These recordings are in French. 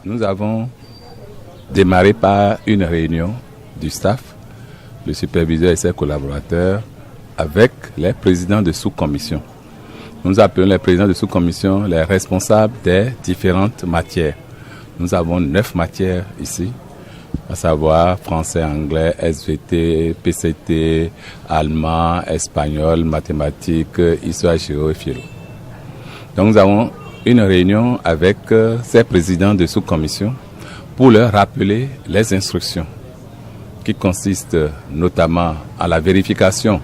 Nous avons démarré par une réunion du staff, le superviseur et ses collaborateurs, avec les présidents de sous-commission. Nous appelons les présidents de sous-commission les responsables des différentes matières. Nous avons 9 matières ici, à savoir français, anglais, SVT, PCT, allemand, espagnol, mathématiques, histoire, géo et philo. Donc nous avons une réunion avec ces présidents de sous-commission pour leur rappeler les instructions qui consistent notamment à la vérification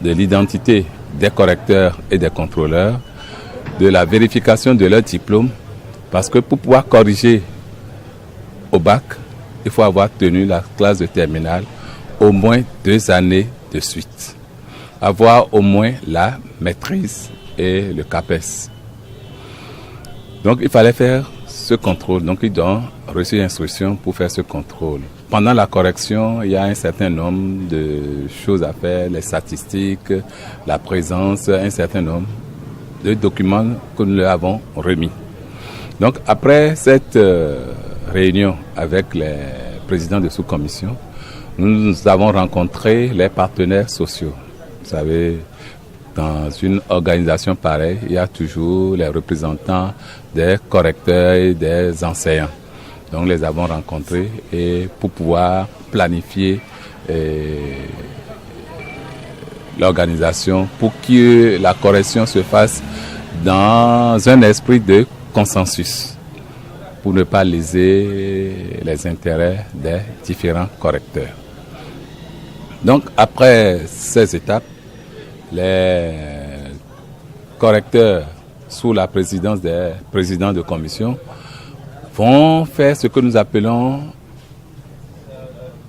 de l'identité des correcteurs et des contrôleurs, de la vérification de leur diplôme, parce que pour pouvoir corriger au bac, il faut avoir tenu la classe de terminale au moins 2 années de suite. Avoir au moins la maîtrise et le CAPES. Donc il fallait faire ce contrôle. Donc ils ont reçu l'instruction pour faire ce contrôle. Pendant la correction, il y a un certain nombre de choses à faire, les statistiques, la présence, un certain nombre de documents que nous leur avons remis. Donc après cette réunion avec les présidents de sous-commission, nous avons rencontré les partenaires sociaux. Vous savez, dans une organisation pareille, il y a toujours les représentants des correcteurs et des enseignants. Donc, nous les avons rencontrés et pour pouvoir planifier l'organisation pour que la correction se fasse dans un esprit de consensus pour ne pas léser les intérêts des différents correcteurs. Donc, après ces étapes, les correcteurs, sous la présidence des présidents de commission, vont faire ce que nous appelons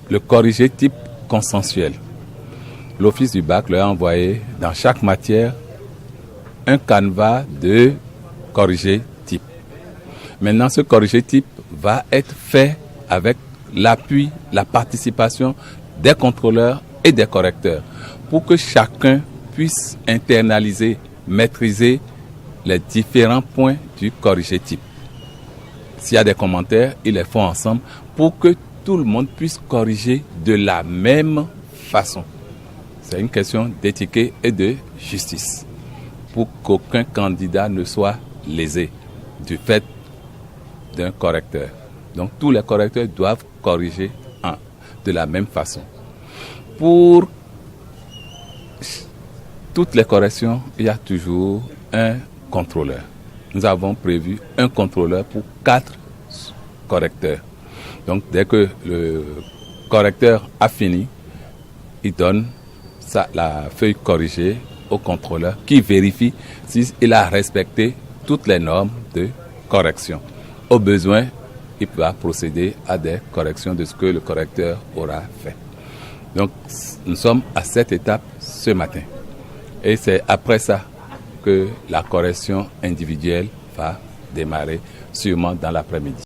le corrigé type consensuel. L'office du bac leur a envoyé dans chaque matière un canevas de corrigé type. Maintenant, ce corrigé type va être fait avec l'appui, la participation des contrôleurs et des correcteurs pour que chacun puisse internaliser, maîtriser les différents points du corrigé type. S'il y a des commentaires, ils les font ensemble pour que tout le monde puisse corriger de la même façon. C'est une question d'éthique et de justice pour qu'aucun candidat ne soit lésé du fait d'un correcteur. Donc tous les correcteurs doivent corriger de la même façon. Pour toutes les corrections, il y a toujours un contrôleur. Nous avons prévu un contrôleur pour 4 correcteurs. Donc dès que le correcteur a fini, il donne la feuille corrigée au contrôleur qui vérifie s'il a respecté toutes les normes de correction. Au besoin, il va procéder à des corrections de ce que le correcteur aura fait. Donc nous sommes à cette étape ce matin. Et c'est après ça que la correction individuelle va démarrer, sûrement dans l'après-midi.